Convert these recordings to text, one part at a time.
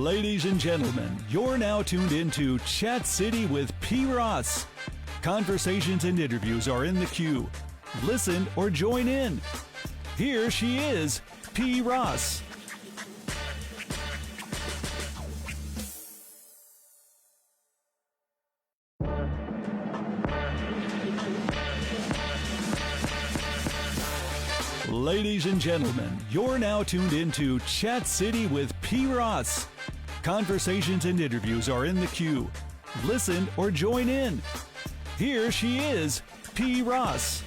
Ladies and gentlemen, you're now tuned into Chat City with P. Ross. Conversations and interviews are in the queue. Listen or join in. Here she is, P. Ross. Ladies and gentlemen, you're now tuned into Chat City with P. Ross. Conversations and interviews are in the queue. Listen or join in. Here she is, P. Ross.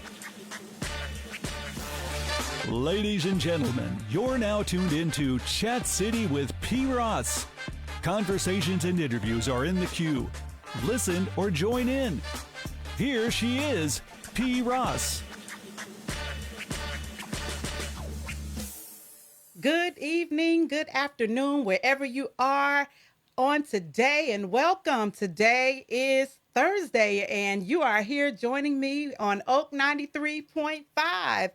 Ladies and gentlemen, you're now tuned into Chat City with P. Ross. Conversations and interviews are in the queue. Listen or join in. Here she is, P. Ross. Good evening, good afternoon, wherever you are on today, and welcome. Today is Thursday, and you are here joining me on Oak 93.5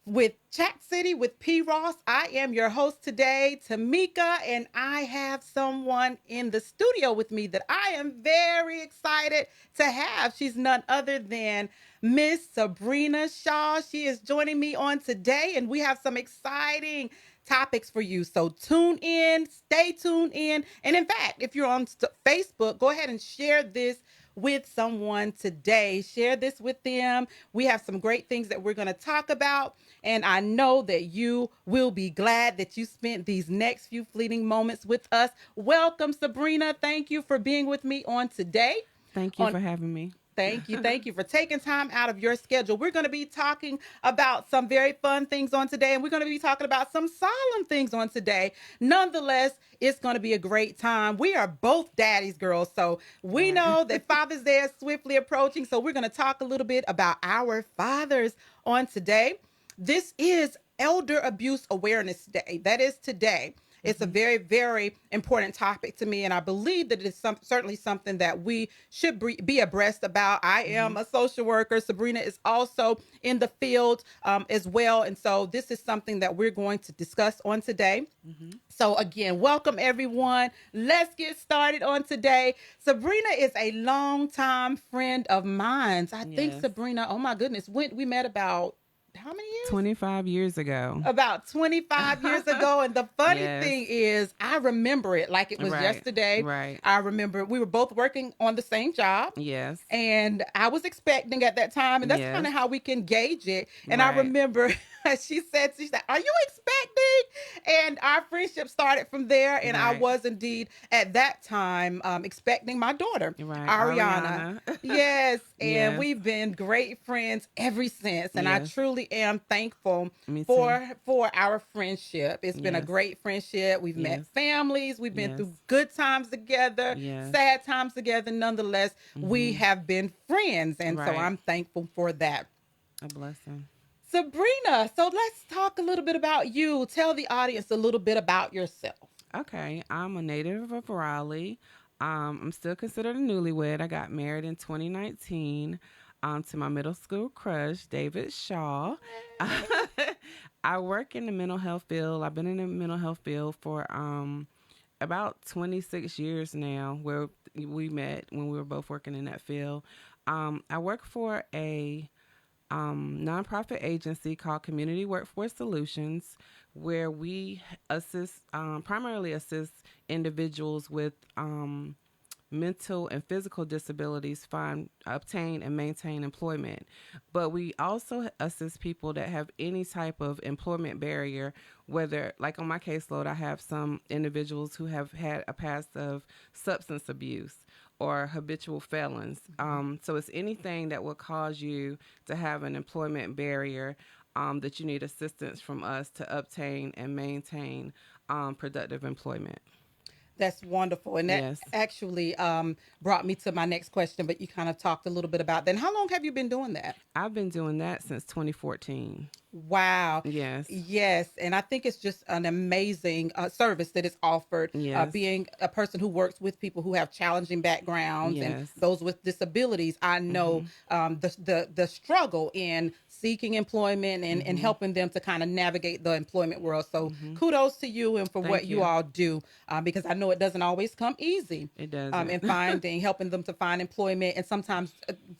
with Chat City with P. Ross. I am your host today, Tameka, and I have someone in the studio with me that I am very excited to have. She's none other than Miss Sabrina Shaw. She is joining me on today, and we have some exciting topics for you. So tune in, stay tuned in. And in fact, if you're on Facebook, go ahead and share this with someone today. Share this with them. We have some great things that we're going to talk about. And I know that you will be glad that you spent these next few fleeting moments with us. Welcome, Sabrina. Thank you for being with me on today. Thank you for having me. Thank you. Thank you for taking time out of your schedule. We're going to be talking about some very fun things on today, and we're going to be talking about some solemn things on today. Nonetheless, it's going to be a great time. We are both daddy's girls, so we know that Father's Day is swiftly approaching, so we're going to talk a little bit about our fathers on today. This is Elder Abuse Awareness Day. That is today. It's a very, very important topic to me, and I believe that it is certainly something that we should be abreast about. I am a social worker. Sabrina is also in the field as well, and so this is something that we're going to discuss on today. So again, welcome everyone. Let's get started on today. Sabrina is a longtime friend of mine. I think Sabrina, oh my goodness, we met about how many years? 25 years ago. About 25 years ago. And the funny thing is, I remember it like it was yesterday. Right. I remember we were both working on the same job. Yes. And I was expecting at that time. And that's kind of how we can gauge it. And I remember she said, are you expecting? And our friendship started from there. And I was indeed at that time expecting my daughter, Ariana. Yes. And we've been great friends ever since. And I truly am thankful for our friendship. It's been a great friendship. We've met families. We've been through good times together, sad times together. Nonetheless, we have been friends. And so I'm thankful for that. A blessing. Sabrina, so let's talk a little bit about you. Tell the audience a little bit about yourself. Okay. I'm a native of Raleigh. I'm still considered a newlywed. I got married in 2019. To my middle school crush, David Shaw. I work in the mental health field. I've been in the mental health field for about 26 years now, where we met when we were both working in that field. I work for a nonprofit agency called Community Workforce Solutions, where we primarily assist individuals with mental and physical disabilities obtain and maintain employment. But we also assist people that have any type of employment barrier, whether, like on my caseload, I have some individuals who have had a past of substance abuse or habitual felons. So it's anything that will cause you to have an employment barrier that you need assistance from us to obtain and maintain productive employment. That's wonderful. And that actually brought me to my next question, but you kind of talked a little bit about that. And how long have you been doing that? I've been doing that since 2014. Wow. Yes. Yes. And I think it's just an amazing service that is offered. Yes. Being a person who works with people who have challenging backgrounds and Yes. those with disabilities, I know Mhm. the struggle in seeking employment and Mhm. helping them to kind of navigate the employment world. So Mhm. kudos to you and for what Thank you you. all do, because I know it doesn't always come easy. It doesn't. In finding, helping them to find employment, and sometimes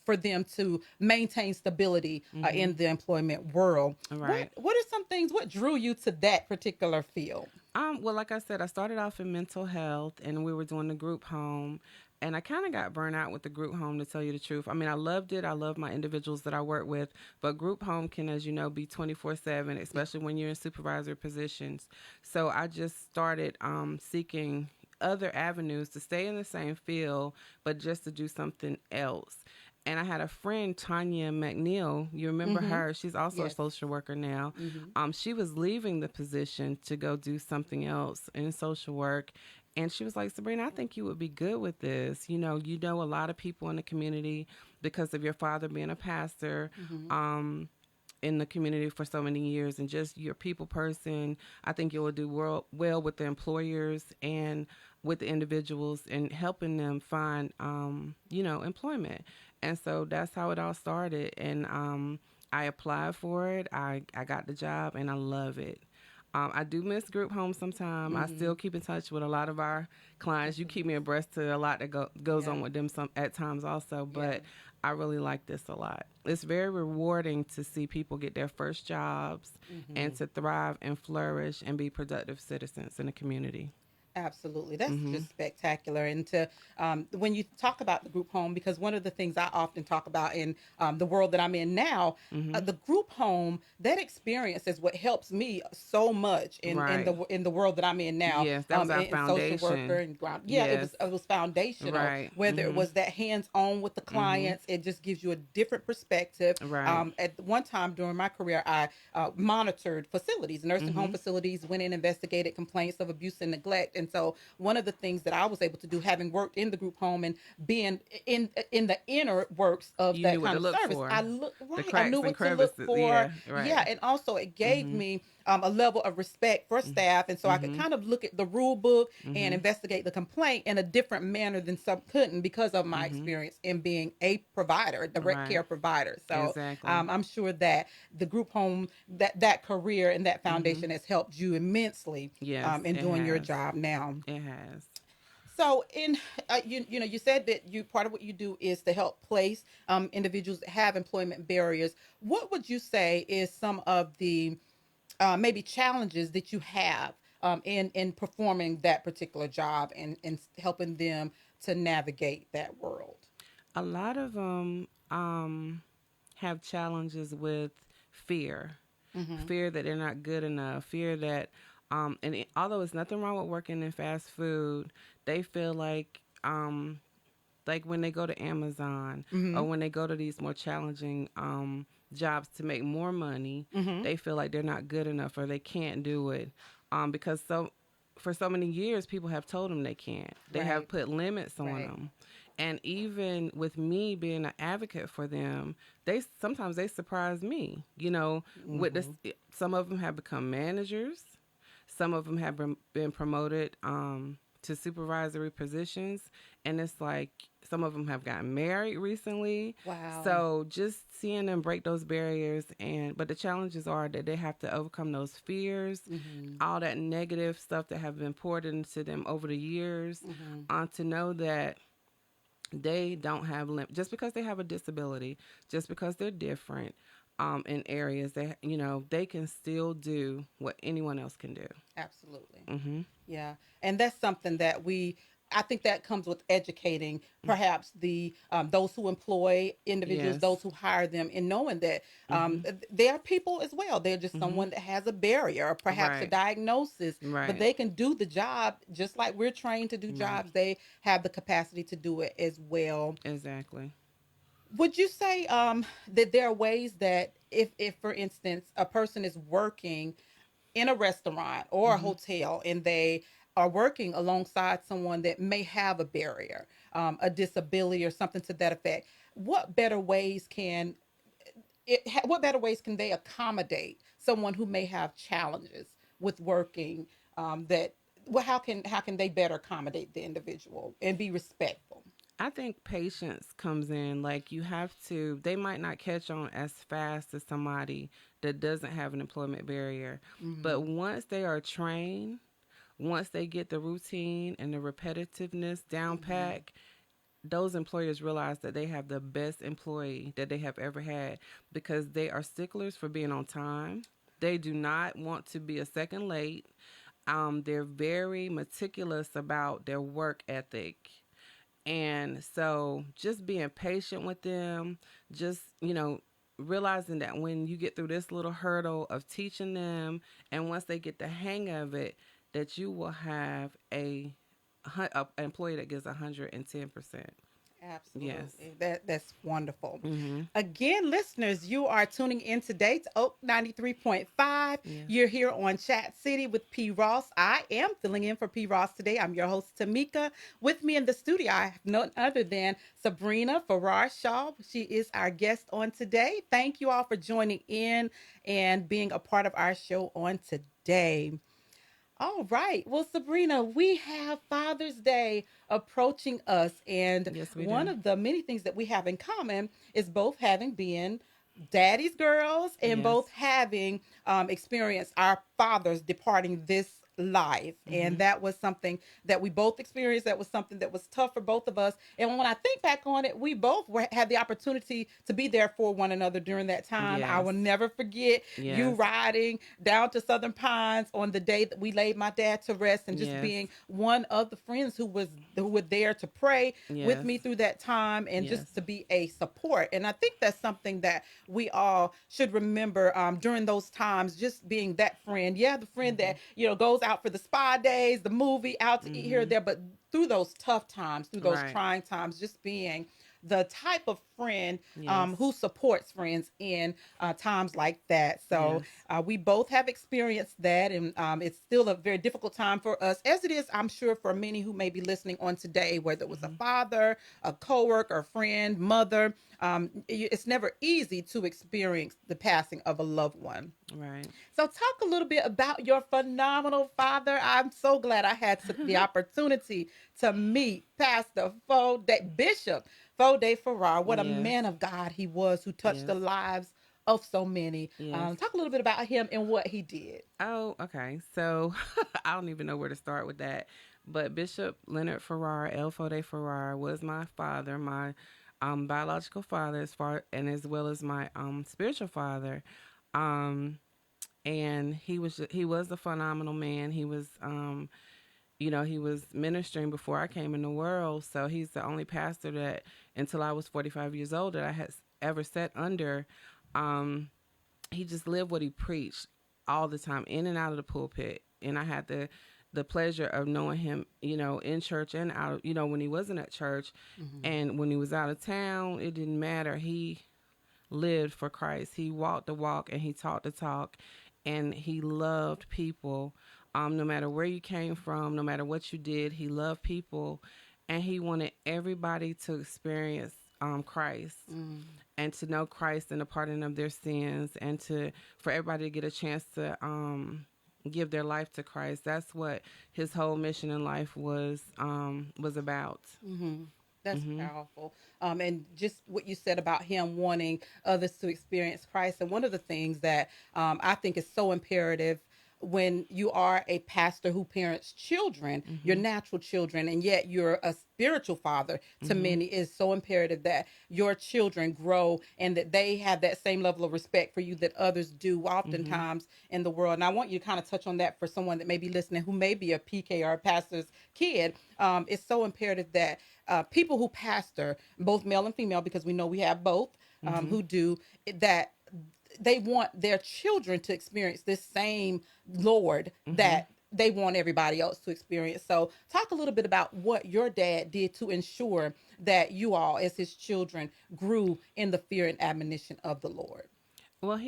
for them to maintain stability Mhm. in the employment world. Right. What are some things? What drew you to that particular field? Well, like I said, I started off in mental health, and we were doing the group home, and I kind of got burnt out with the group home, to tell you the truth. I mean, I loved it. I love my individuals that I work with, but group home can, as you know, be 24/7, Yeah. especially when you're in supervisory positions. So I just started seeking other avenues to stay in the same field, but just to do something else. And I had a friend, Tanya McNeil. You remember Mm-hmm. her? She's also a Yes. social worker now. Mm-hmm. She was leaving the position to go do something else in social work. And she was like, Sabrina, I think you would be good with this. You know a lot of people in the community because of your father being a pastor. Mm-hmm. In the community for so many years, and just your people person. I think you will do well with the employers and with the individuals and helping them find, employment. And so that's how it all started. And I applied for it. I got the job and I love it. I do miss group home sometime. I Mm-hmm. still keep in touch with a lot of our clients. You keep me abreast to a lot that goes Yeah. on with them some at times also, Yeah. but I really like this a lot. It's very rewarding to see people get their first jobs and Mm-hmm. to thrive and flourish and be productive citizens in the community. Absolutely. That's Mhm. just spectacular. And to when you talk about the group home, because one of the things I often talk about in the world that I'm in now, Mhm. the group home, that experience is what helps me so much Right. in the world that I'm in now, Yes, that was our in social worker foundation. and ground. Yeah, Yes. it was foundational. Right. Whether it Mhm. was that hands on with the Mhm. clients, it just gives you a different perspective. Right. At one time during my career, I monitored facilities, nursing home Mhm. facilities, went in, investigated complaints of abuse and neglect, and so one of the things that I was able to do, having worked in the group home and being in the inner works of You that knew what kind to of look service, for. I look The right. I knew cracks and what to look crevices. for. Yeah, right. Yeah, and also it gave Mhm. me a level of respect for Mhm. staff, and so I could Mhm. kind of look at the rule book and Mhm. investigate the complaint in a different manner than some couldn't because of my Mhm. experience in being a provider, a direct Right. care provider. So Exactly. I'm sure that the group home, that career and that Mhm. foundation has helped you immensely Yes, in it doing your has. job now. It has. So, in you know, you said that you part of what you do is to help place individuals that have employment barriers. What would you say is some of the maybe challenges that you have in performing that particular job and helping them to navigate that world? A lot of them have challenges with fear, Mm-hmm. fear that they're not good enough, fear that, although it's nothing wrong with working in fast food, they feel like when they go to Amazon Mm-hmm. or when they go to these more challenging jobs to make more money, Mm-hmm. they feel like they're not good enough or they can't do it, because for so many years people have told them they can't. They have Right. put limits on Right. them. And even with me being an advocate for them, they sometimes they surprise me. With this, Mm-hmm. some of them have become managers, some of them have been promoted to supervisory positions, and it's like some of them have gotten married recently. Wow. So just seeing them break those barriers, but the challenges are that they have to overcome those fears, Mm-hmm. all that negative stuff that have been poured into them over the years, Mm-hmm. to know that they don't have just because they have a disability, just because they're different in areas that they can still do what anyone else can do. Absolutely. Hmm. Yeah, and that's something that I think that comes with educating perhaps the those who employ individuals, Yes. those who hire them, and knowing that Hmm. they are people as well. They're just Hmm. someone that has a barrier or perhaps a Right. diagnosis, but Right. they can do the job just like we're trained to do Right. jobs. They have the capacity to do it as well. Exactly. Would you say that there are ways that if for instance a person is working in a restaurant or a Hmm. hotel and they are working alongside someone that may have a barrier, a disability or something to that effect, what better ways can what better ways can they accommodate someone who may have challenges with working, that well, how can they better accommodate the individual and be respectful? I think patience comes in. Like you have to, they might not catch on as fast as somebody that doesn't have an employment barrier. But Mm-hmm. once they are trained, once they get the routine and the repetitiveness down Mm-hmm. pat, those employers realize that they have the best employee that they have ever had because they are sticklers for being on time. They do not want to be a second late. They're very meticulous about their work ethic. And so just being patient with them, just, realizing that when you get through this little hurdle of teaching them, and once they get the hang of it, that you will have a employee that gives 110%. Yes. Absolutely. That's wonderful. Mm-hmm. Again, listeners, you are tuning in today to Oak 93.5. Yes. You're here on Chat City with P. Ross. I am filling in for P. Ross today. I'm your host, Tameka. With me in the studio, I have none other than Sabrina Farrar-Shaw. She is our guest on today. Thank you all for joining in and being a part of our show on today. All right. Well, Sabrina, we have Father's Day approaching us. And Yes, we one do. of the many things that we have in common is both having been daddy's girls and Yes. both having experienced our fathers departing this life. And Mm-hmm. that was something that we both experienced. That was something that was tough for both of us. And when I think back on it, we both had the opportunity to be there for one another during that time. I Yes. will never forget you Yes. riding down to Southern Pines on the day that we laid my dad to rest, and just Yes. being one of the friends who were there to pray with Yes. me through that time, and Yes. just to be a support. And I think that's something that we all should remember during those times, just being that friend. Yeah, the friend Mm-hmm. that goes out for the spa days, the movie, out to eat here or Mm-hmm. there, but through those tough times, through those Right. trying times, just being the type of friend Yes. who supports friends in times like that. So Yes. we both have experienced that, and it's still a very difficult time for us, as it is, I'm sure, for many who may be listening on today, whether it was a Mm-hmm. father, a coworker, a friend, mother. It's never easy to experience the passing of a loved one. Right. So, talk a little bit about your phenomenal father. I'm so glad I had the opportunity to meet Pastor Bishop Fode Farrar. What a Yes. man of God he was, who touched Yes. the lives of so many. Yes. Talk a little bit about him and what he did. Oh, okay. So I don't even know where to start with that. But Bishop Leonard Farrar, El Fode Farrar, was my father, my biological father, as far and as well as my spiritual father. Um, and he was a phenomenal man. He was ministering before I came in the world. So he's the only pastor that, until I was 45 years old, that I had ever sat under. Um, he just lived what he preached all the time, in and out of the pulpit. And I had the pleasure of knowing him, in church and out, when he wasn't at church, Mm-hmm. and when he was out of town, it didn't matter. He lived for Christ. He walked the walk and he talked the talk, and he loved people. No matter where you came from, no matter what you did, he loved people, and he wanted everybody to experience Christ, Mm. and to know Christ and the pardon of their sins, and for everybody to get a chance to give their life to Christ. That's what his whole mission in life was about. Mm-hmm. That's Hmm. powerful. And just what you said about him wanting others to experience Christ. And one of the things that I think is so imperative when you are a pastor who parents children, your Hmm. natural children, and yet you're a spiritual father to Hmm. many, is so imperative that your children grow and that they have that same level of respect for you that others do Hmm. oftentimes in the world. And I want you to kind of touch on that for someone that may be listening who may be a PK or a pastor's kid. It's so imperative that people who pastor, both male and female, because we know we have both Hmm. who do that, they want their children to experience this same Lord Hmm. that they want everybody else to experience. So, talk a little bit about what your dad did to ensure that you all, as his children, grew in the fear and admonition of the Lord. When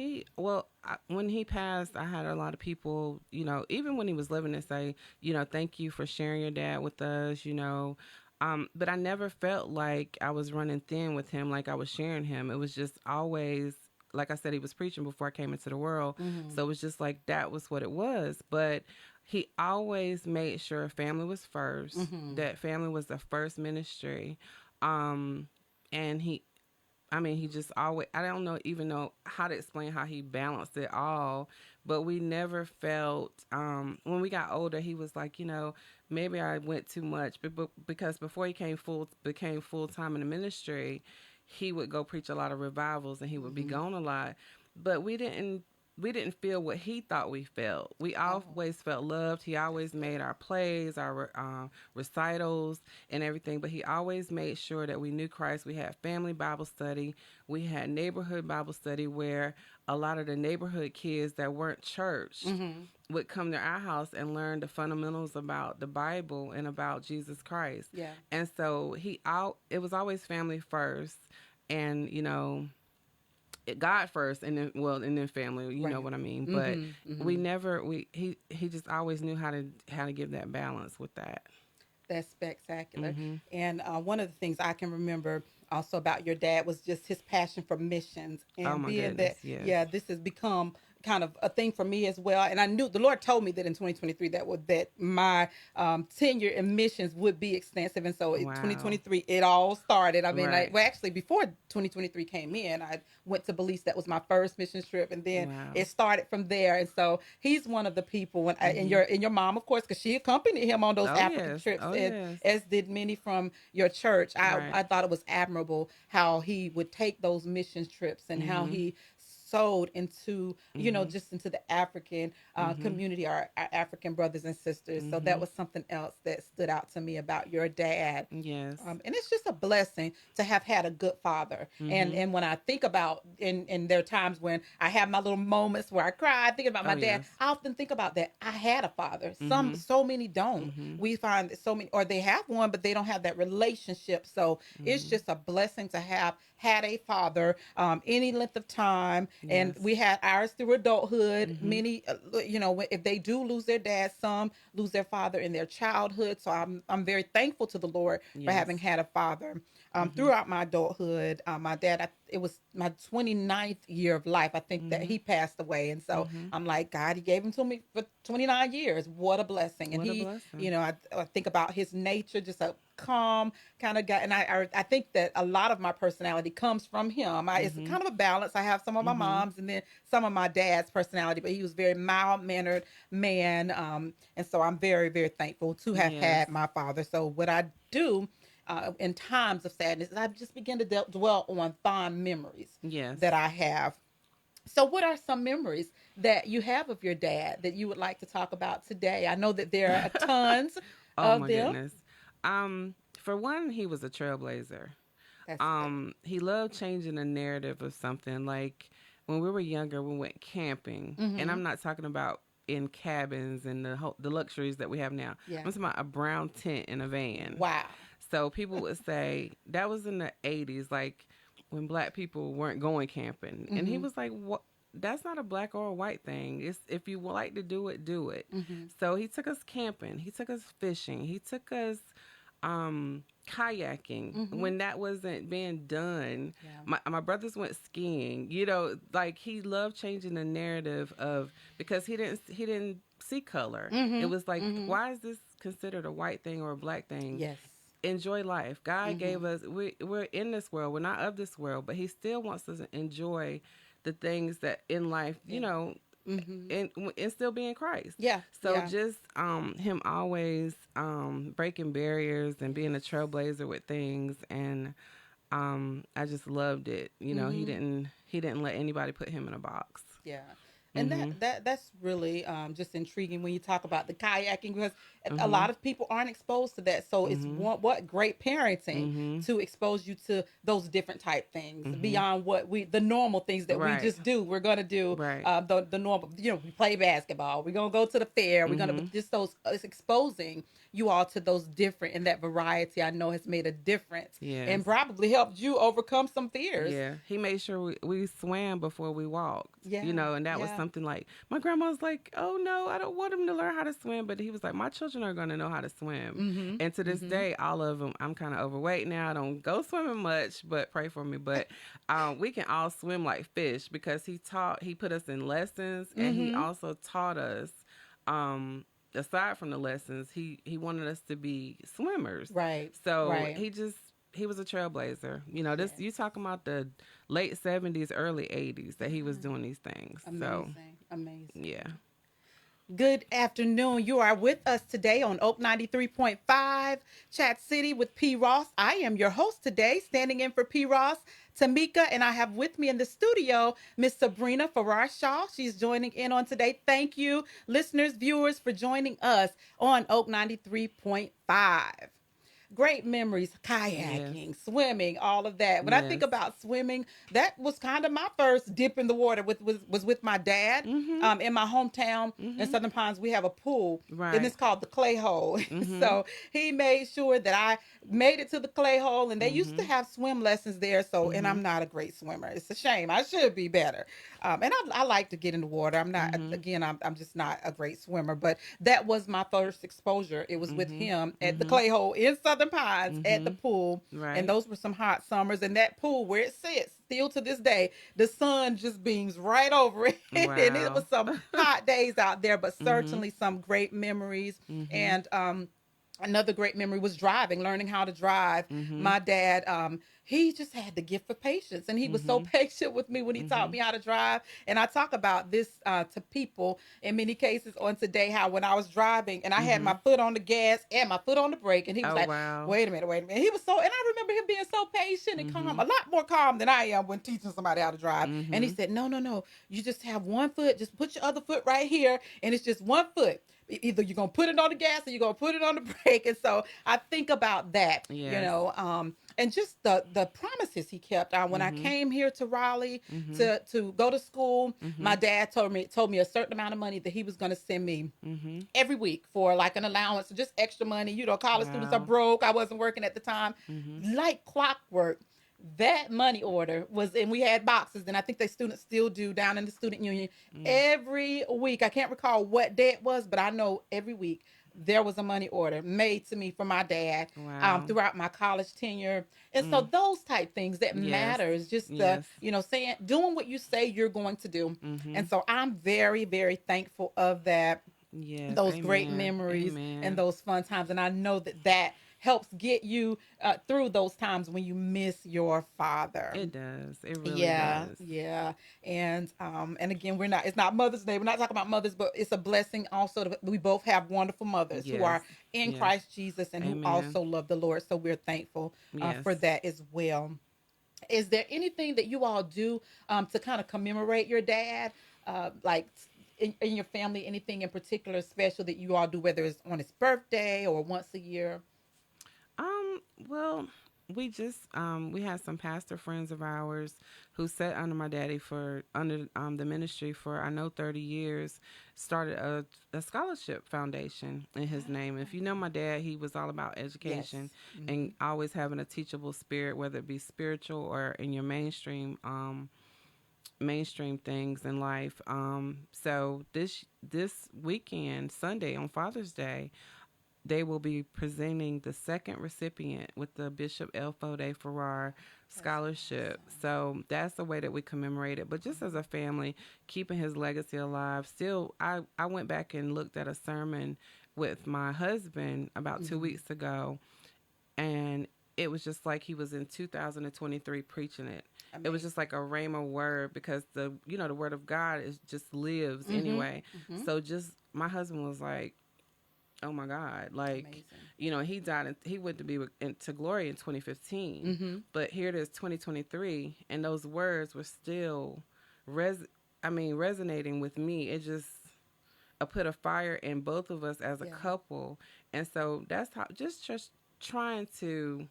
he passed, I had a lot of people, even when he was living, to say, thank you for sharing your dad with us. But I never felt like I was running thin with him, like I was sharing him. It was just always like I said, he was preaching before I came into the world. Mm-hmm. So it was just like that was what it was. But he always made sure family was first, Mm-hmm. that family was the first ministry. Um, and he just always, I don't know, even know how to explain how he balanced it all, but we never felt, when we got older, he was like, maybe I went too much, because before he became full time in the ministry, he would go preach a lot of revivals and he would be gone a lot, but we didn't feel what he thought we felt. We always felt loved. He always made our plays, our recitals, and everything. But he always made sure that we knew Christ. We had family Bible study. We had neighborhood Bible study where a lot of the neighborhood kids that weren't church would come to our house and learn the fundamentals about the Bible and about Jesus Christ. Yeah. And so it was always family first, and God first, and then family. You know what I mean. But he just always knew how to give that balance with that. That's spectacular. And one of the things I can remember also about your dad was just his passion for missions, and Oh my being goodness, that yes. this has become kind of a thing for me as well. And I knew the Lord told me that in 2023 that my tenure in missions would be extensive. And so in Wow. 2023 it all started. I mean, Right. actually before 2023 came in, I went to Belize. That was my first mission trip, and then Wow. it started from there. And so he's one of the people and your mom, of course, because she accompanied him on those Oh, African yes. trips, Oh, and yes. as did many from your church. Right. I thought it was admirable how he would take those mission trips and how he sowed into just into the African community, our African brothers and sisters. So that was something else that stood out to me about your dad. Yes. And it's just a blessing to have had a good father. And when I think about, and there are times when I have my little moments where I cry thinking about my dad, Yes. I often think about that. I had a father. So many don't. We find that so many, or they have one, but they don't have that relationship. So it's just a blessing to have had a father any length of time. And Yes. we had ours through adulthood. Many, if they do lose their dad, some lose their father in their childhood. So I'm very thankful to the Lord for Yes. having had a father throughout my adulthood. My dad, it was my 29th year of life, I think, that he passed away. And so I'm like, God, he gave him to me for 29 years. What a blessing. And What a blessing. I think about his nature, just a calm kind of guy. And I think that a lot of my personality comes from him. It's kind of a balance. I have some of my mom's and then some of my dad's personality, but he was very mild-mannered man. And so I'm very, very thankful to have had my father. So what I do in times of sadness, I just begin to dwell on fond memories that I have. So what are some memories that you have of your dad that you would like to talk about today? I know that there are tons Oh of my them. goodness. For one, he was a trailblazer. That's good. He loved changing the narrative of something. Like when we were younger, we went camping, and I'm not talking about in cabins and the luxuries that we have now. Yeah. I'm talking about a brown tent in a van. Wow. So people would say that was in the 80s, like when black people weren't going camping. And he was like, "What? That's not a black or a white thing. It's if you like to do it, do it." So he took us camping. He took us fishing. He took us kayaking when that wasn't being done. My brothers went skiing. Like he loved changing the narrative of, because he didn't see color. It was like, why is this considered a white thing or a black thing? Yes. Enjoy life. God gave us, we're in this world. We're not of this world, but he still wants us to enjoy the things that in life, and still be in Christ. Yeah. So just him always breaking barriers and being a trailblazer with things, and I just loved it. He didn't let anybody put him in a box. Yeah. And that's really just intriguing when you talk about the kayaking, because a lot of people aren't exposed to that. So it's what great parenting to expose you to those different type things beyond what the normal things that we just do. We're going to do the normal, we play basketball. We're going to go to the fair. We're going to just it's exposing you all to those different, and that variety I know has made a difference and probably helped you overcome some fears. Yeah. He made sure we swam before we walked, Yeah. and that was something something like, my grandma was like, oh no, I don't want him to learn how to swim. But he was like, my children are going to know how to swim. And to this day, all of them, I'm kind of overweight now. I don't go swimming much, but pray for me. But we can all swim like fish because he put us in lessons, and he also taught us, aside from the lessons, he wanted us to be swimmers. Right. So right. he was a trailblazer. You know, you talking about the late 70s, early 80s that he was doing these things. Amazing. Yeah. Good afternoon. You are with us today on Oak 93.5, Chat City with P. Ross. I am your host today, standing in for P. Ross, Tameka, and I have with me in the studio Miss Sabrina Farrar-Shaw. She's joining in on today. Thank you, listeners, viewers, for joining us on Oak 93.5. Great memories, kayaking, swimming, all of that. When I think about swimming, that was kind of my first dip in the water was with my dad. In my hometown in Southern Pines, we have a pool, and it's called the clay hole. So he made sure that I made it to the clay hole, and they used to have swim lessons there. So, and I'm not a great swimmer. It's a shame. I should be better. And I like to get in the water. I'm not, again, I'm just not a great swimmer, but that was my first exposure. It was with him at the clay hole in Southern Pines at the pool. And those were some hot summers. And that pool where it sits, still to this day, the sun just beams right over it. Wow. And it was some hot days out there, but certainly some great memories. And another great memory was driving, learning how to drive. My dad, he just had the gift for patience, and he was so patient with me when he taught me how to drive. And I talk about this to people in many cases on today, how when I was driving and I had my foot on the gas and my foot on the brake, and he was wait a minute. He was so, and I remember him being so patient and calm, a lot more calm than I am when teaching somebody how to drive. And he said, no, you just have one foot, just put your other foot right here, and it's just one foot. Either you're going to put it on the gas or you're going to put it on the brake. And so I think about that, you know, and just the promises he kept. When I came here to Raleigh to go to school, my dad told me a certain amount of money that he was going to send me every week for like an allowance, just extra money. You know, college students are broke. I wasn't working at the time. Like clockwork. That money order was, and we had boxes, and I think the students still do down in the student union. Every week, I can't recall what day it was, but I know every week there was a money order made to me from my dad throughout my college tenure. And so those type things that matters, just the, you know, doing what you say you're going to do. And so I'm very, very thankful of that. Those great memories and those fun times. And I know that helps get you through those times when you miss your father. It does. It really does. Yeah. And again, it's not Mother's Day. We're not talking about mothers, but it's a blessing also that we both have wonderful mothers who are in Christ Jesus and who also love the Lord. So we're thankful for that as well. Is there anything that you all do to kind of commemorate your dad? Like in your family, anything in particular special that you all do, whether it's on his birthday or once a year? Well, we just we had some pastor friends of ours who sat under my daddy under the ministry for, I know, 30 years, started a scholarship foundation in his name. If you know my dad, he was all about education and always having a teachable spirit, whether it be spiritual or in your mainstream things in life. So this weekend, Sunday on Father's Day, they will be presenting the second recipient with the Bishop L. Fode Farrar Scholarship. So that's the way that we commemorate it. But just as a family, keeping his legacy alive. Still, I went back and looked at a sermon with my husband about 2 weeks ago, and it was just like he was in 2023 preaching it. Amazing. It was just like a rhema word, because the word of God just lives anyway. So just my husband was like, oh my God, like, amazing. You know, he died, he went to be to glory in 2015, but here it is 2023, and those words were still resonating with me. It just put a fire in both of us as a couple. And so that's how, just trying to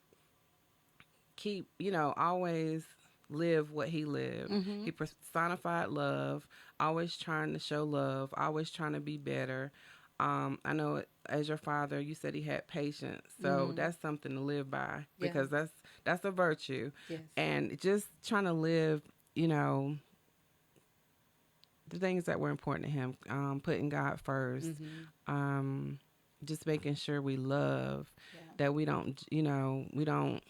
keep, always live what he lived. He personified love, always trying to show love, always trying to be better. I know as your father, you said he had patience. So that's something to live by, because that's a virtue. Yes. And just trying to live, the things that were important to him, putting God first, um, just making sure we love, Yeah. that we don't, we don't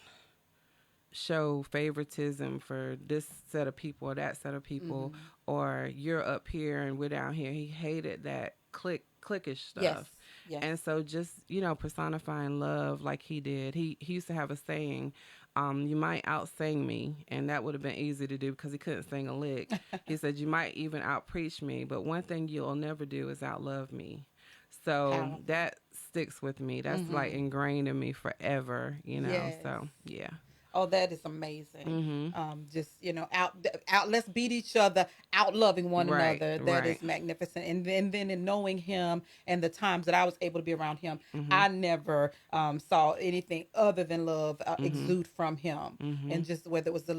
show favoritism for this set of people or that set of people, or you're up here and we're down here. He hated that cliquish Yes. stuff. Yes. And so just, personifying love like he did. He used to have a saying, you might outsing me, and that would have been easy to do because he couldn't sing a lick. He said, you might even outpreach me, but one thing you'll never do is outlove me. So Powerful. that sticks with me. That's like ingrained in me forever, Yes. So yeah. Oh, that is amazing. Mm-hmm. Just out. Let's beat each other out, loving one Right, another. That right. is magnificent. And then in knowing him and the times that I was able to be around him, Mm-hmm. I never saw anything other than love exude from him. Mm-hmm. And just whether it was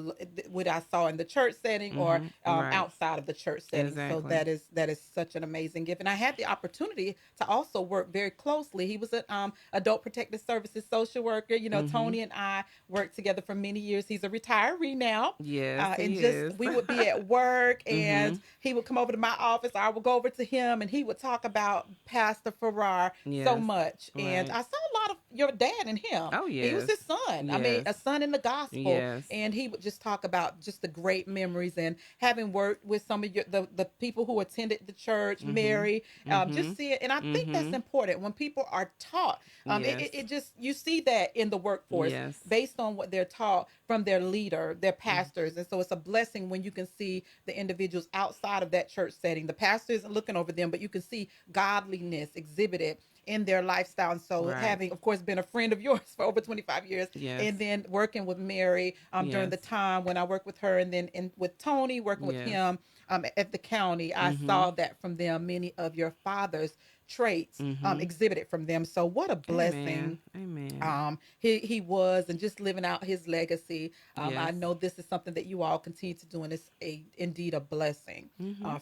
what I saw in the church setting or Right. outside of the church setting. So Exactly. that is such an amazing gift. And I had the opportunity to also work very closely. He was an adult protective services social worker. Tony and I worked together for many years. He's a retiree now. Yes, And he just is. we would be at work and Mhm. he would come over to my office. I would go over to him and he would talk about Pastor Farrar so Yes. much. And Right. I saw a lot of your dad in him. Oh, He was yes. his son. I mean, Yes. a son in the gospel. Yes. And he would just talk about just the great memories and having worked with some of the people who attended the church, Mary, just see it. And I think that's important when people are taught. Yes. It just, you see that in the workforce Yes. based on what they're taught from their leader, their pastors. And so it's a blessing when you can see the individuals outside of that church setting. The pastor isn't looking over them, but you can see godliness exhibited in their lifestyle. And so Right. having, of course, been a friend of yours for over 25 years, Yes. and then working with Mary during the Yes. time when I worked with her, and then with Tony, working with Yes. him at the county, I saw that from them, many of your father's traits exhibited from them. So what a blessing. Amen. He was, and just living out his legacy. I Yes. know this is something that you all continue to do, and it's indeed a blessing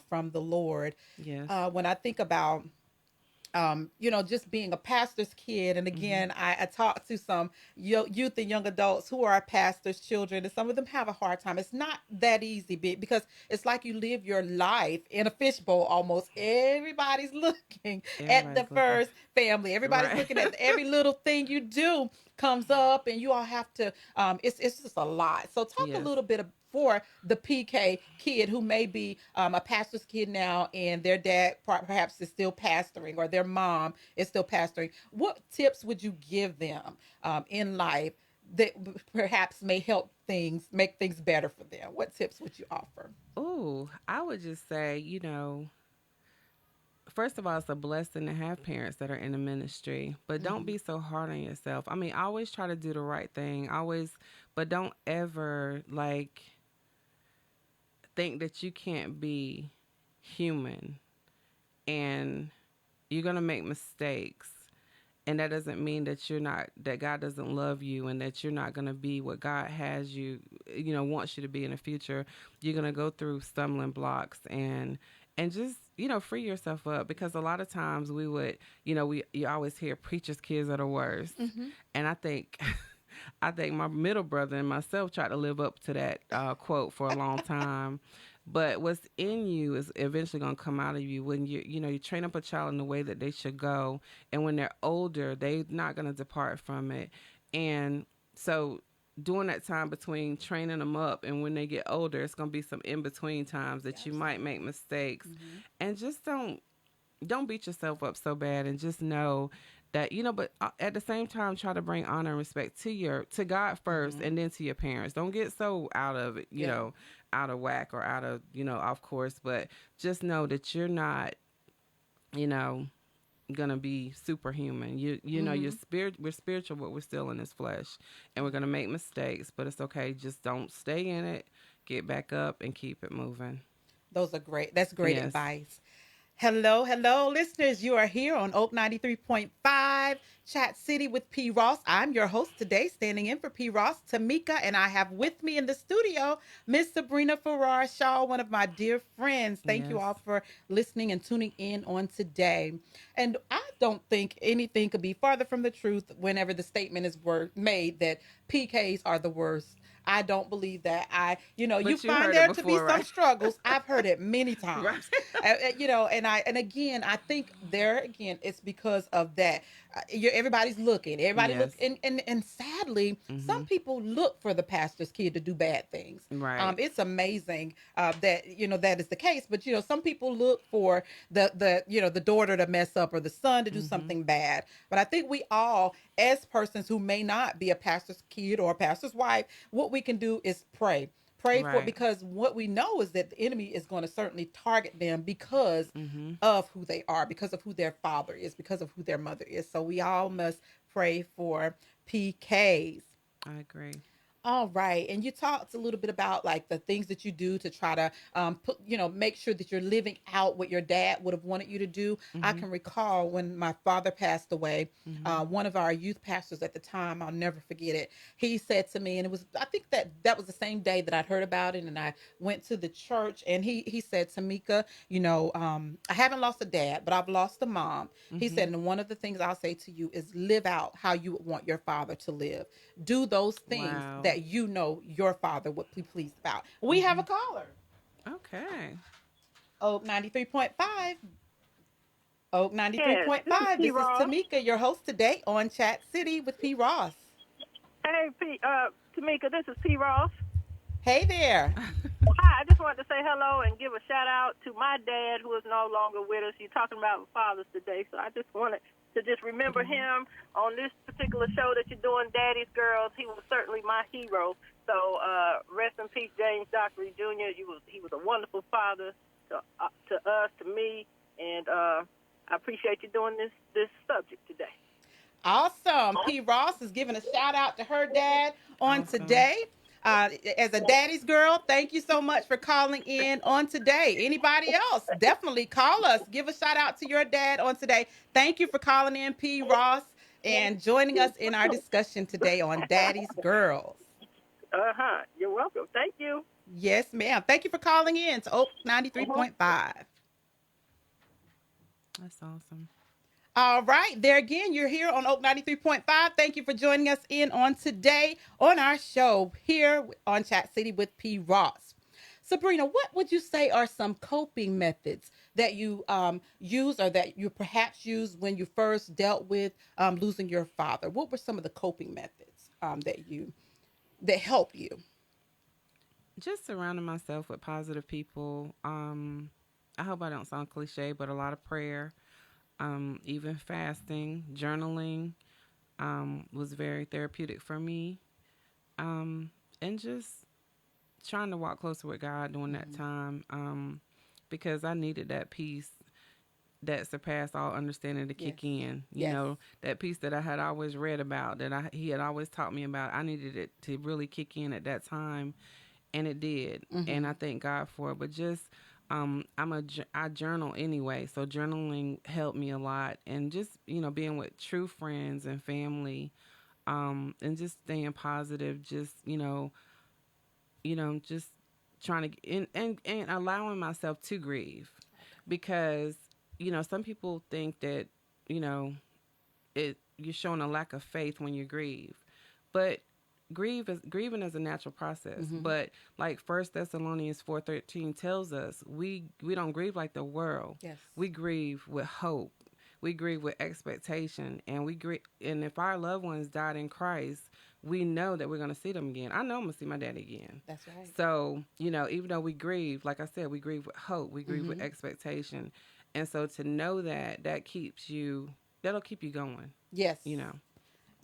from the Lord. Yes. When I think about just being a pastor's kid. And again, I talked to some youth and young adults who are pastors' children, and some of them have a hard time. It's not that easy because it's like you live your life in a fishbowl almost. Everybody's looking at the Everybody's looking. first family. Everybody's Right. looking at every little thing you do comes up, and you all have to, it's just a lot. So talk a Yes. little bit for the PK kid who may be a pastor's kid now, and their dad perhaps is still pastoring, or their mom is still pastoring. What tips would you give them in life that perhaps may make things better for them? What tips would you offer? Oh, I would just say, first of all, it's a blessing to have parents that are in the ministry, but don't be so hard on yourself. I mean, always try to do the right thing, but don't ever think that you can't be human, and you're going to make mistakes. And that doesn't mean that God doesn't love you, and that you're not going to be what God has you, wants you to be in the future. You're going to go through stumbling blocks, and just, free yourself up, because a lot of times we would, you always hear preachers' kids are the worst. And I think my middle brother and myself tried to live up to that quote for a long time. But what's in you is eventually going to come out of you when you train up a child in the way that they should go. And when they're older, they're not going to depart from it. And so during that time between training them up and when they get older, it's going to be some in-between times that you might make mistakes. And just don't beat yourself up so bad, and just know that, but at the same time, try to bring honor and respect to God first, and then to your parents. Don't get so out of it, out of whack, or out of, off course, but just know that you're not, gonna be superhuman. We're spiritual, but we're still in this flesh, and we're gonna make mistakes, but it's okay. Just don't stay in it. Get back up and keep it moving. Those are great. That's great Yes. advice. Hello, listeners. You are here on Oak 93.5, Chat City with P. Ross. I'm your host today, standing in for P. Ross, Tameka, and I have with me in the studio Miss Sabrina Farrar-Shaw, one of my dear friends. Thank you Yes. all for listening and tuning in on today. And I don't think anything could be farther from the truth whenever the statement is made that PKs are the worst. I don't believe that. You But you find heard it there to be before, some right? struggles. I've heard it many Right. times. And again, I think there again, it's because of that. Everybody's looking. Everybody look, Yes. and sadly, some Mhm. people look for the pastor's kid to do bad things. Right. It's amazing that that is the case. But some people look for the daughter to mess up or the son to do Mhm. something bad. But I think we all, as persons who may not be a pastor's kid or a pastor's wife, what we can do is pray for, Right. because what we know is that the enemy is going to certainly target them because Mhm. of who they are, because of who their father is, because of who their mother is. So we all must pray for PKs. I agree. All right. And you talked a little bit about like the things that you do to try to make sure that you're living out what your dad would have wanted you to do. I Mhm. can recall when my father passed away, Mhm. one of our youth pastors at the time, I'll never forget it. He said to me, and I think that was the same day that I'd heard about it. And I went to the church, and he said, Tameka, I haven't lost a dad, but I've lost a mom. He said, Mhm. and one of the things I'll say to you is live out how you would want your father to live. Do those things Wow. that your father would be pleased about. We have a Mhm. caller. Okay. Oak 93.5. Oak Yes, this is 93.5. P. This is Ross. Tameka, your host today on Chat City with P. Ross. Hey, Tameka, this is P. Ross. Hey there. Hi, I just wanted to say hello and give a shout out to my dad who is no longer with us. You're talking about fathers today, so I just wanted to just remember him on this particular show that you're doing, Daddy's Girls. He was certainly my hero. So rest in peace, James Dockery Jr. He was a wonderful father to us, to me, and I appreciate you doing this subject today. Awesome. P. Ross is giving a shout out to her dad on Awesome. today. As a daddy's girl, thank you so much for calling in on today. Anybody else, definitely call us. Give a shout out to your dad on today. Thank you for calling in, P. Ross, and joining us in our discussion today on Daddy's Girls. You're welcome. Thank you. Yes, ma'am. Thank you for calling in to Oak 93.5. That's awesome. All right. There again, you're here on Oak 93.5. Thank you for joining us in on today on our show here on Chat City with P. Ross. Sabrina, what would you say are some coping methods that you use or that you perhaps used when you first dealt with losing your father? What were some of the coping methods that help you? Just surrounding myself with positive people. I hope I don't sound cliche, but a lot of prayer, even fasting, journaling, was very therapeutic for me. And just trying to walk closer with God during that Mhm. time, because I needed that peace that surpassed all understanding to Yes. kick in. Yes. That peace that I had always read about, he had always taught me about. I needed it to really kick in at that time, and it did. And Mm-hmm. I thank God for it. But just I journal anyway, so journaling helped me a lot, and just being with true friends and family, and just staying positive. Just just trying to and allowing myself to grieve, because some people think that you know you're showing a lack of faith when you grieve, but grieving is a natural process. Mm-hmm. But like First Thessalonians 4:13 tells us, we don't grieve like the world. Yes. We grieve with hope. We grieve with expectation, and we grieve. And if our loved ones died in Christ, we know that we're going to see them again. I know I'm going to see my daddy again. That's right. So, even though we grieve, like I said, we grieve with hope, we grieve with Mm-hmm. expectation. And so to know that'll keep you going, Yes. you know.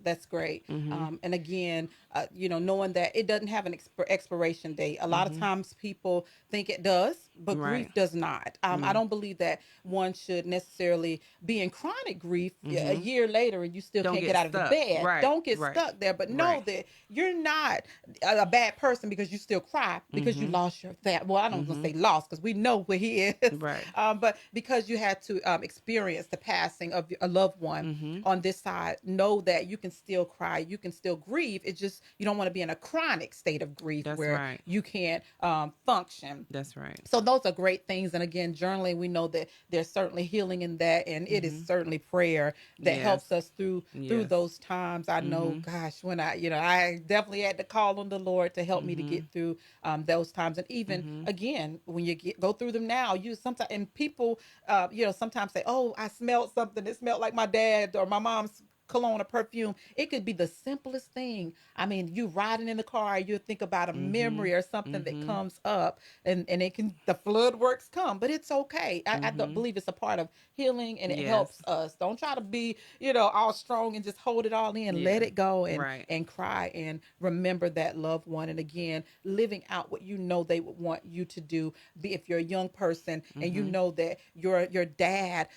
That's great. Mhm. And again, knowing that it doesn't have an expiration date. A lot of Mhm. times people think it does, but Right. grief does not. I No. don't believe that one should necessarily be in chronic grief a Mhm. year later and you still Don't can't get get out of the stuck. bed. Right. Don't get Right. stuck there, but know Right. that you're not a bad person because you still cry because you Mhm. lost your that. Well, I don't want to say Mhm. lost because we know where he is, Right. but because you had to experience the passing of a loved one Mhm. on this side, know that you can still cry, you can still grieve. It's just you don't want to be in a chronic state of grief That's where right. you can't function. That's right. So those are great things. And again, journaling, we know that there's certainly healing in that, and it is certainly prayer that helps us through those times. I know, gosh, when I definitely had to call on the Lord to help me to get through those times. And even again, when you go through them now, you sometimes, and people, sometimes say, "Oh, I smelled something. It smelled like my dad or my mom's cologne or perfume." It could be the simplest thing. I mean, you riding in the car, you think about a memory or something that comes up, and the flood works come, but it's okay. I don't believe it's a part of healing, and it helps us. Don't try to be, all strong and just hold it all in. Let it go and cry and remember that loved one. And again, living out what you know they would want you to do. If you're a young person and you know that your dad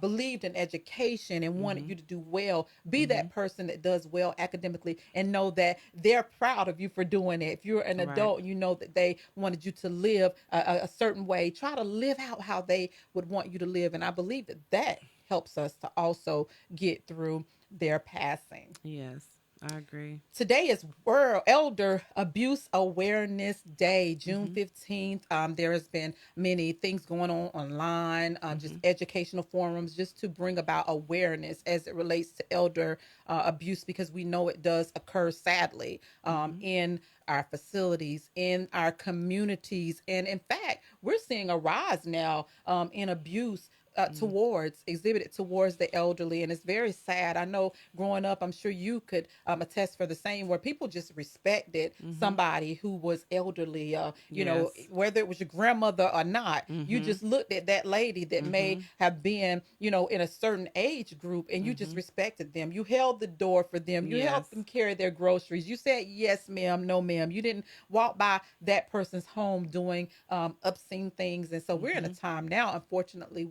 believed in education and wanted you to do well, be that person that does well academically, and know that they're proud of you for doing it. If you're an adult, you know that they wanted you to live a certain way. Try to live out how they would want you to live. And I believe that helps us to also get through their passing. Yes, I agree. Today is World Elder Abuse Awareness Day, June 15th. There has been many things going on online, just educational forums, just to bring about awareness as it relates to elder abuse, because we know it does occur, sadly, in our facilities, in our communities. And in fact, we're seeing a rise now in abuse exhibited towards the elderly. And it's very sad. I know growing up, I'm sure you could attest for the same, where people just respected somebody who was elderly, whether it was your grandmother or not. You just looked at that lady that may have been, in a certain age group, and you just respected them. You held the door for them. You helped them carry their groceries. You said, "Yes, ma'am," "No, ma'am." You didn't walk by that person's home doing obscene things. And so we're in a time now, unfortunately,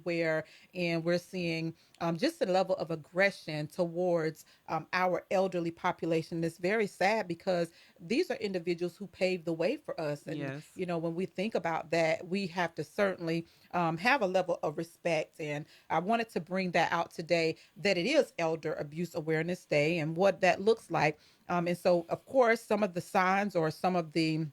and we're seeing just a level of aggression towards our elderly population. It's very sad, because these are individuals who paved the way for us. And, when we think about that, we have to certainly have a level of respect. And I wanted to bring that out today, that it is Elder Abuse Awareness Day and what that looks like. And so, of course, some of the signs or some of the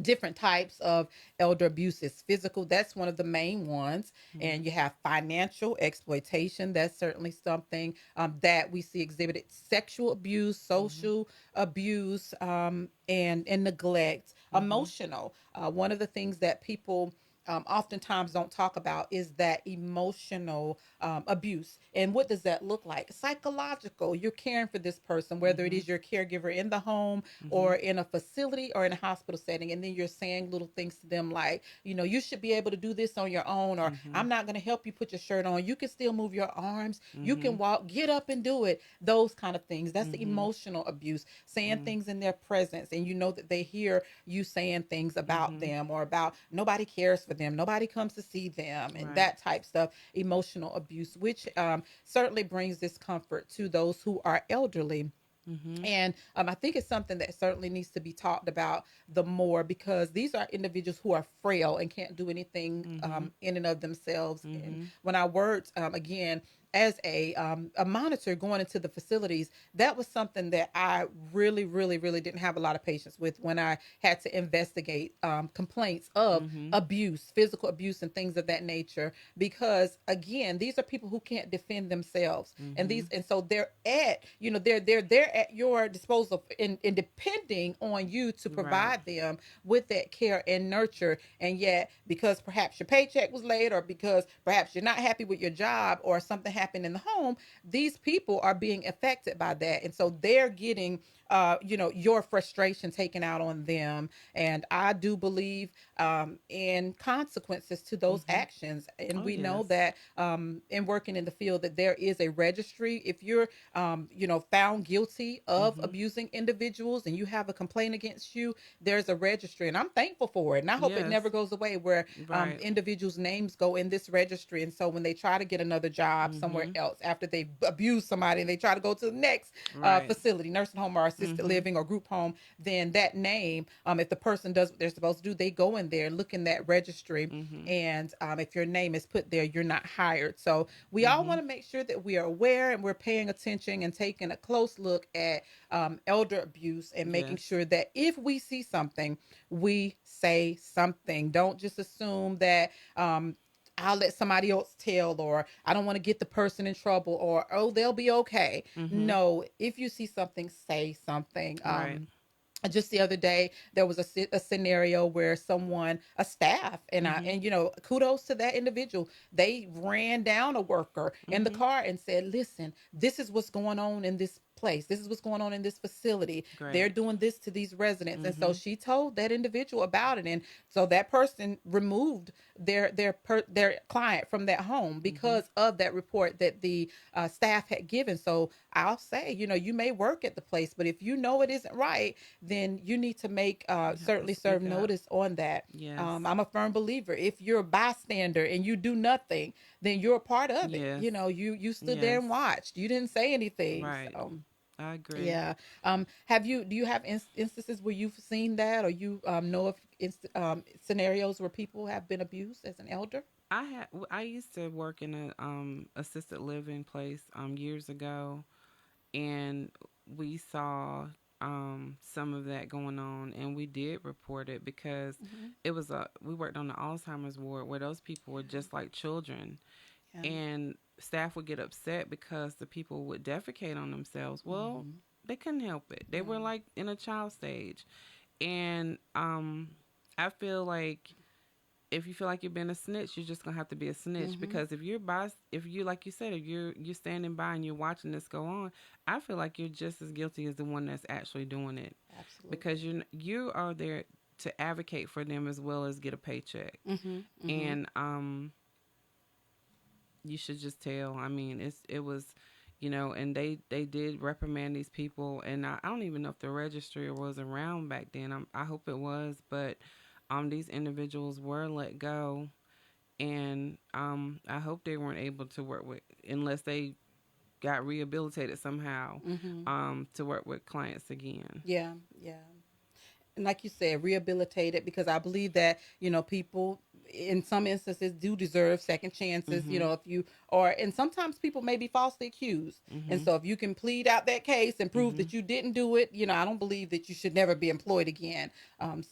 different types of elder abuse is physical. That's one of the main ones. And you have financial exploitation. That's certainly something that we see exhibited. Sexual abuse, social abuse, and neglect. Emotional. One of the things that people oftentimes don't talk about is that emotional abuse. And what does that look like? Psychological. You're caring for this person, whether it is your caregiver in the home or in a facility or in a hospital setting. And then you're saying little things to them like, you should be able to do this on your own, or I'm not going to help you put your shirt on. You can still move your arms. You can walk, get up and do it. Those kind of things. That's the emotional abuse. Saying things in their presence, and you know that they hear you saying things about them, or about nobody cares for them, nobody comes to see them, and that type stuff. Emotional abuse, which certainly brings discomfort to those who are elderly. And I think it's something that certainly needs to be talked about the more, because these are individuals who are frail and can't do anything in and of themselves. And when our words, again, as a monitor going into the facilities, that was something that I really, really, really didn't have a lot of patience with when I had to investigate complaints of abuse, physical abuse, and things of that nature. Because again, these are people who can't defend themselves, and so they're at they're at your disposal in depending on you to provide them with that care and nurture. And yet, because perhaps your paycheck was late, or because perhaps you're not happy with your job, or something happened in the home, these people are being affected by that. And so they're getting your frustration taken out on them. And I do believe in consequences to those actions. And we know that in working in the field, that there is a registry. If you're found guilty of abusing individuals and you have a complaint against you, there's a registry. And I'm thankful for it. And I hope it never goes away, where individuals' names go in this registry. And so when they try to get another job, someone somewhere else after they abuse somebody and they try to go to the next Right. facility, nursing home or assisted living or group home, then that name, if the person does what they're supposed to do, they go in there, look in that registry, and if your name is put there, you're not hired. So we all want to make sure that we are aware and we're paying attention and taking a close look at elder abuse and making Yes. sure that if we see something, we say something. Don't just assume that I'll let somebody else tell, or I don't want to get the person in trouble, or oh, they'll be okay. No, if you see something, say something. Right. Just the other day there was a scenario where someone, a staff, and kudos to that individual, they ran down a worker in the car and said, listen, this is what's going on in this place, this is what's going on in this facility, Great. they're doing this to these residents. And so she told that individual about it, and so that person removed their client from that home because of that report that the staff had given. So I'll say, you may work at the place, but if you know it isn't right, then you need to make certainly serve notice on that. Yes. I'm a firm believer. If you're a bystander and you do nothing, then you're a part of it. Yes. You stood there and watched. You didn't say anything. Right. So, I agree. yeah. Do you have instances where you've seen that, or you know of scenarios where people have been abused as an elder? I used to work in a assisted living place years ago, and we saw some of that going on, and we did report it because it was we worked on the Alzheimer's ward where those people were just like children, and staff would get upset because the people would defecate on themselves. Well, they couldn't help it. They were like in a child stage, and I feel like if you feel like you've been a snitch, you're just gonna have to be a snitch, because if you like you said, if you're standing by and you're watching this go on, I feel like you're just as guilty as the one that's actually doing it. Absolutely. Because you are there to advocate for them as well as get a paycheck, and you should just tell. I mean, it was, and they did reprimand these people, and I don't even know if the registry was around back then. I hope it was, but these individuals were let go, and I hope they weren't able to work with, unless they got rehabilitated somehow, to work with clients again. Yeah, yeah. And like you said, rehabilitated, because I believe that, people in some instances do deserve second chances, and sometimes people may be falsely accused. And so if you can plead out that case and prove that you didn't do it, I don't believe that you should never be employed again.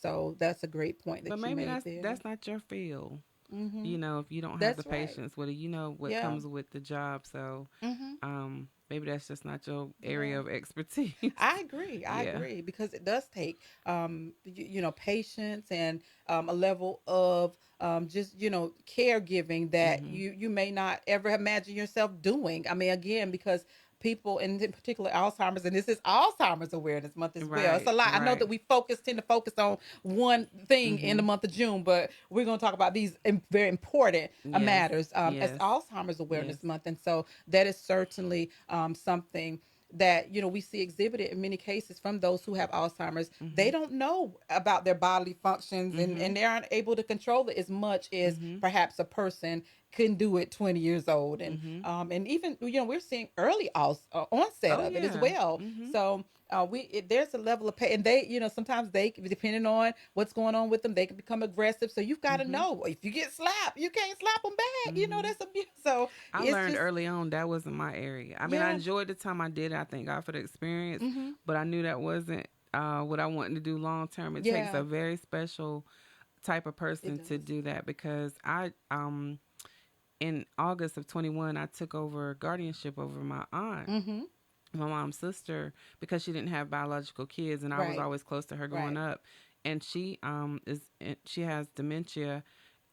So that's a great point that but you maybe made there. that's not your field. If you don't have That's the right. patience with it, what comes with the job. So, maybe that's just not your area of expertise. I agree. I agree, because it does take, patience and a level of just, caregiving that you may not ever imagine yourself doing. I mean, again, because people, and in particular Alzheimer's, and this is Alzheimer's Awareness Month as well. It's a lot. I know that we tend to focus on one thing in the month of June, but we're going to talk about these very important matters as Alzheimer's Awareness Month. And so that is certainly something that we see exhibited in many cases from those who have Alzheimer's. They don't know about their bodily functions, and they aren't able to control it as much as perhaps a person can do it 20 years old. And and even we're seeing early onset of it as well. So there's a level of pain, and they sometimes they, depending on what's going on with them, they can become aggressive. So you've got to know, if you get slapped, you can't slap them back. That's abuse. So I learned early on that wasn't my area. I mean, I enjoyed the time I did it. I thank God for the experience, but I knew that wasn't what I wanted to do long term. It takes a very special type of person to do that, because I in August of 21, I took over guardianship over my aunt, my mom's sister, because she didn't have biological kids, and I was always close to her growing up. And she she has dementia,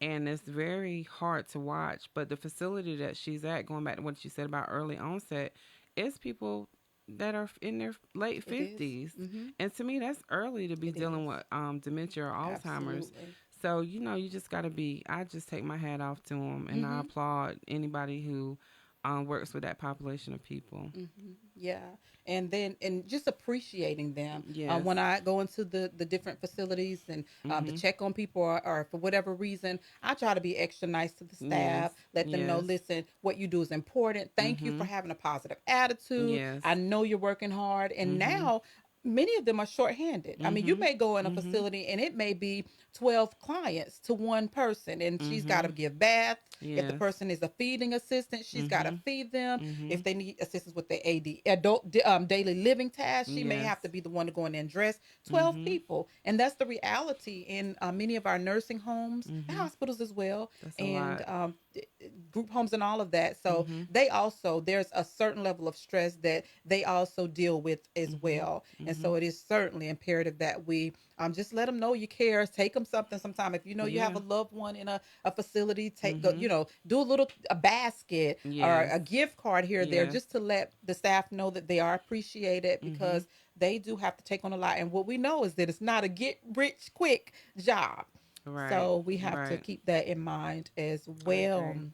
and it's very hard to watch. But the facility that she's at, going back to what you said about early onset, is people that are in their late 50s. And to me, that's early to be dealing with dementia or Alzheimer's. Absolutely. So, you just got to I just take my hat off to them, and I applaud anybody who works with that population of people. Yeah, and just appreciating them. Yes. When I go into the different facilities and to check on people, or for whatever reason, I try to be extra nice to the Yes. staff. Let them know, Yes. listen, what you do is important. Thank you for having a positive attitude. Yes. I know you're working hard, and now many of them are shorthanded. I mean, you may go in a facility and it may be 12 clients to one person, and she's got to give baths. If the Yes. person is a feeding assistant, she's got to feed them. If they need assistance with the adult daily living tasks, she may have to be the one to go in and dress 12 people. And that's the reality in many of our nursing homes, and hospitals as well, That's a and lot. group homes and all of that. So they also, there's a certain level of stress that they also deal with as well. And so it is certainly imperative that we just let them know you care. Take them something sometime. If you know you have a loved one in a facility, do a basket or a Yes. gift card here or there, Yes. just to let the staff know that they are appreciated, because they do have to take on a lot. And what we know is that it's not a get rich quick job. Right. So we have to Right. keep that in mind as I well. agree.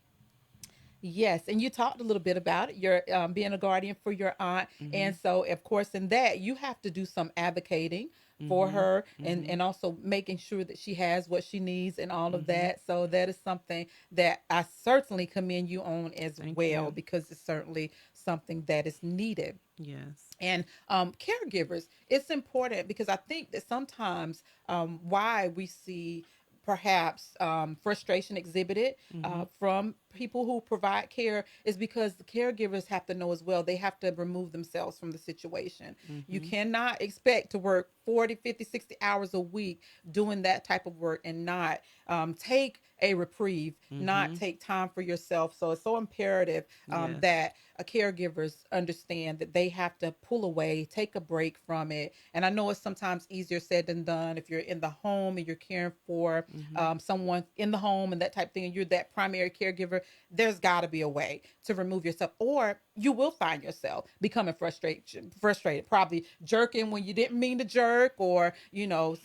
Yes, and you talked a little bit about it. You're being a guardian for your aunt, and so of course in that you have to do some advocating for her, and also making sure that she has what she needs and all of that. So that is something that I certainly commend you on as Thank well, you. because it's certainly something that is needed. Yes. And caregivers, it's important, because I think that sometimes why we see perhaps frustration exhibited from people who provide care is because the caregivers have to know as well, they have to remove themselves from the situation. You cannot expect to work 40, 50, 60 hours a week doing that type of work and not take a reprieve, not take time for yourself. So it's so imperative Yes. that caregivers understand that they have to pull away, take a break from it. And I know it's sometimes easier said than done. If you're in the home and you're caring for someone in the home and that type of thing, and you're that primary caregiver, there's got to be a way to remove yourself, or you will find yourself becoming frustrated, probably jerking when you didn't mean to jerk, or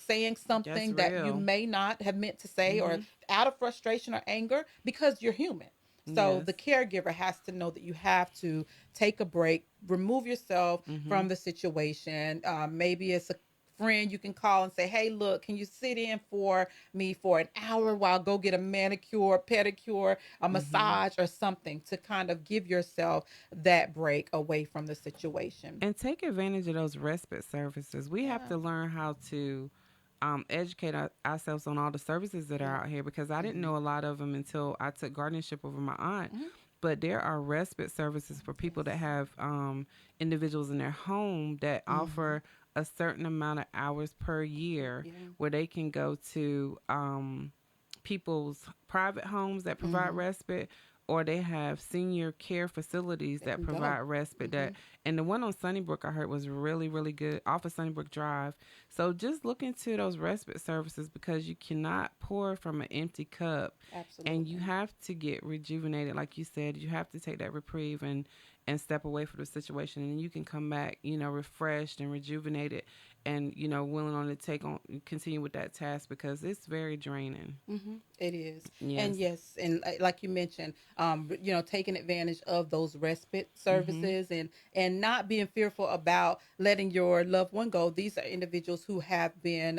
saying something That's that you real. may not have meant to say, or out of frustration or anger, because you're human. So Yes. the caregiver has to know that you have to take a break, remove yourself from the situation. Maybe it's a friend you can call and say, hey, look, can you sit in for me for an hour while I go get a manicure, pedicure, a massage, or something, to kind of give yourself that break away from the situation. And take advantage of those respite services. We have Yeah. to learn how to educate ourselves on all the services that are out here, because I didn't know a lot of them until I took guardianship over my aunt. But there are respite services for people that have individuals in their home that offer a certain amount of hours per year where they can go to people's private homes that provide respite, or they have senior care facilities that can go. provide respite. That, and the one on Sunnybrook I heard was really, really good, off of Sunnybrook Drive. So just look into those respite services, because you cannot pour from an empty cup. Absolutely. And you have to get rejuvenated, like you said. You have to take that reprieve and step away from the situation, and you can come back, refreshed and rejuvenated, and willing on to continue with that task, because it's very draining. It is. Yes. And yes, and like you mentioned, taking advantage of those respite services, and not being fearful about letting your loved one go. These are individuals who have been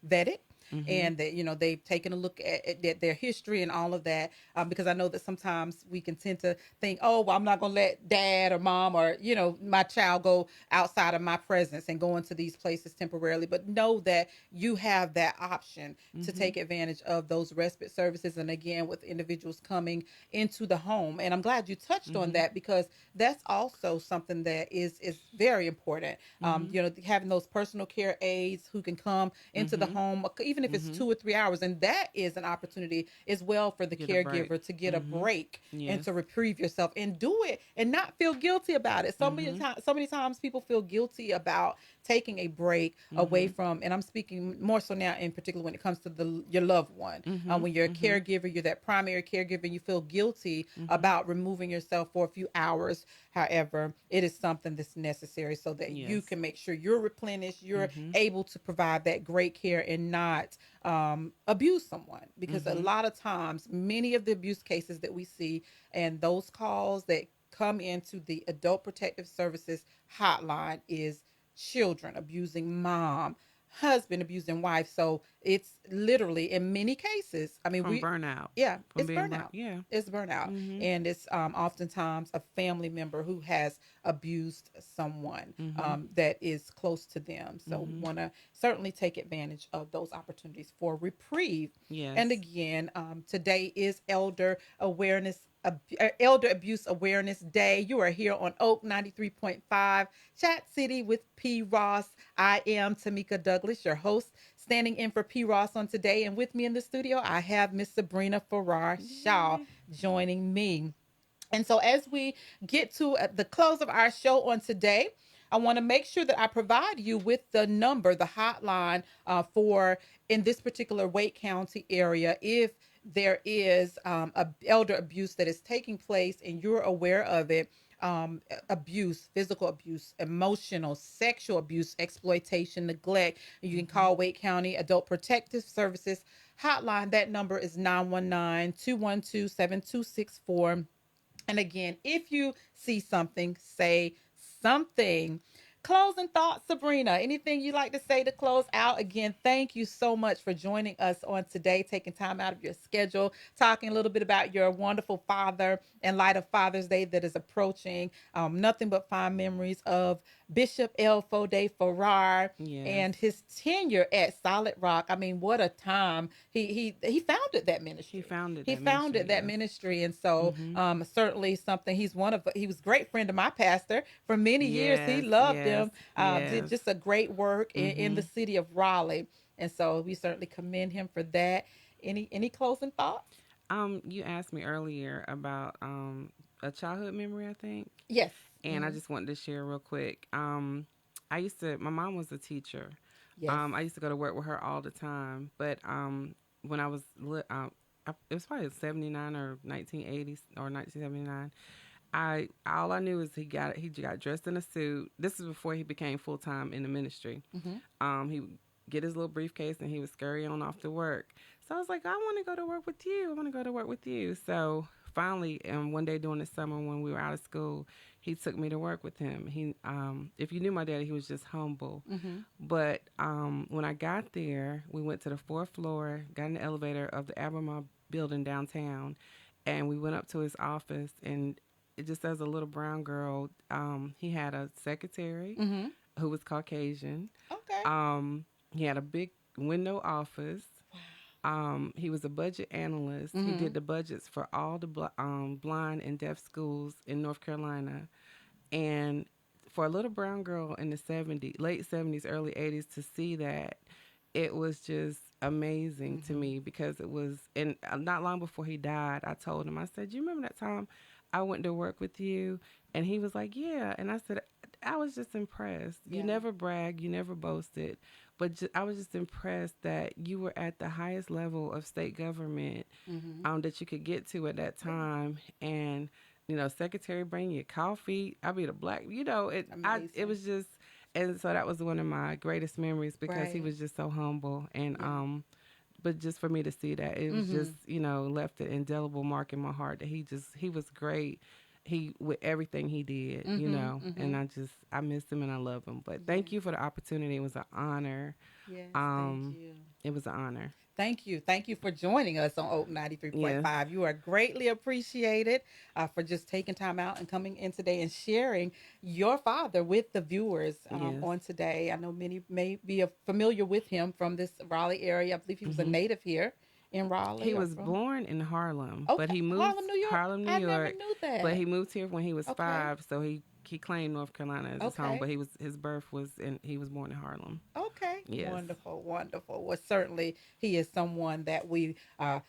vetted. And that they've taken a look at their history and all of that, because I know that sometimes we can tend to think, oh, well, I'm not going to let dad or mom or my child go outside of my presence and go into these places temporarily. But know that you have that option to take advantage of those respite services, and again with individuals coming into the home. And I'm glad you touched on that, because that's also something that is very important. Having those personal care aides who can come into the home, even if it's 2 or 3 hours, and that is an opportunity as well for the Get a break. caregiver to get a break and Yes. to reprieve yourself, and do it and not feel guilty about it. So many times people feel guilty about taking a break away from, and I'm speaking more so now in particular when it comes to your loved one. When you're a caregiver, you're that primary caregiver, and you feel guilty about removing yourself for a few hours. However, it is something that's necessary so that you Yes. can make sure you're replenished, you're able to provide that great care and not abuse someone. Because a lot of times, many of the abuse cases that we see and those calls that come into the Adult Protective Services hotline is children abusing mom, husband abusing wife. So it's literally in many cases. I mean, From burnout. yeah, From it's being burnout. yeah. It's burnout, Mhm. and it's oftentimes a family member who has abused someone Mhm. that is close to them. So we Mhm. want to certainly take advantage of those opportunities for reprieve. And Yes. again, today is Elder Abuse Awareness Day. You are here on Oak 93.5, Chat City with P. Ross. I am Tameka Douglas, your host, standing in for P. Ross on today. And with me in the studio, I have Miss Sabrina Farrar-Shaw Yay. joining me. And so, as we get to the close of our show on today, I want to make sure that I provide you with the number, the hotline for in this particular Wake County area. If there is elder abuse that is taking place and you're aware of it, abuse, physical abuse, emotional, sexual abuse, exploitation, neglect, you can Mhm. call Wake County Adult Protective Services hotline. That number is 919-212-7264. And again, if you see something, say something. Closing thoughts, Sabrina. Anything you like to say to close out? Again, thank you so much for joining us on today, taking time out of your schedule, talking a little bit about your wonderful father in light of Father's Day that is approaching. Nothing but fond memories of Bishop L. Fode Farrar Yes. and his tenure at Solid Rock. I mean, what a time. He founded that He ministry. founded He that ministry. founded that Yes. ministry, and so Mhm. certainly something. He was a great friend of my pastor for many years. He Yes. loved Yes. him. Did Yes. just a great work in the Mhm. city of Raleigh, and so we certainly commend him for that. Any closing thoughts? You asked me earlier about a childhood memory, I think, Yes. and I Hmm. just wanted to share real quick. My mom was a teacher. Yes. I used to go to work with her all the time, but when I was it was probably 79 or 1980 or 1979. All I knew is he got dressed in a suit. This is before he became full time in the ministry. Hmm. He would get his little briefcase and he would scurry on off to work. So I was like, I want to go to work with you. I want to go to work with you. So finally, one day during the summer when we were out of school, he took me to work with him. If you knew my daddy, he was just humble. Hmm. But when I got there, we went to the fourth floor, got in the elevator of the Albemarle building downtown, and we went up to his office. And it just as a little brown girl, he had a secretary Hmm. who was Caucasian. Okay. He had a big window office. He was a budget analyst. He Hmm. did the budgets for all the blind and deaf schools in North Carolina. And for a little brown girl in the late 70s, early 80s, to see that, it was just amazing to Hmm. me because it was, and not long before he died, I told him, I said, you remember that time I went to work with you? And he was like, yeah. And I said, I was just impressed. You Yeah. never bragged, you never boasted, but I was just impressed that you were at the highest level of state government Hmm. that you could get to at that time. And secretary bring you coffee. I mean, it Amazing. was just, and so that was one of my greatest memories because he Right. was just so humble. And Yeah. but just for me to see that, it was Hmm. just left an indelible mark in my heart that he was great. He with everything he did, Hmm. Hmm. and I miss him and I love him. But Yeah. thank you for the opportunity. It was an honor. Yes. Thank Um, you. it was an honor. Thank you. Thank you for joining us on Oak Yes, 93.5. You are greatly appreciated for just taking time out and coming in today and sharing your father with the viewers yes. on today. I know many may be familiar with him from this Raleigh area. I believe he was a hmm native here in He Raleigh or was from. born in Harlem, but Okay. he moved Harlem, New York. Harlem, New I never York. knew But that. he moved here when he was Okay. 5, so he claimed North Carolina as his home. Okay. But his birth was he was born in Harlem. Okay, Yes, wonderful, wonderful. Well, certainly he is someone that we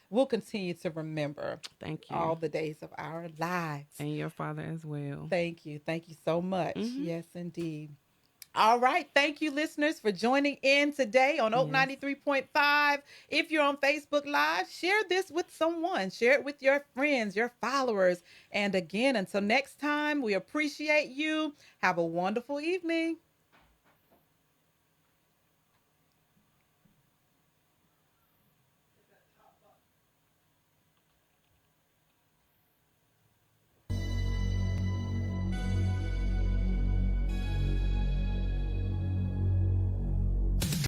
will continue to remember thank you, all the days of our lives. and your father as well. Thank you. Thank you so much. hmm Yes, indeed. All right. Thank you, listeners, for joining in today on Oak Yes. 93.5. If you're on Facebook Live, share this with someone. Share it with your friends, your followers. And again, until next time, we appreciate you. Have a wonderful evening.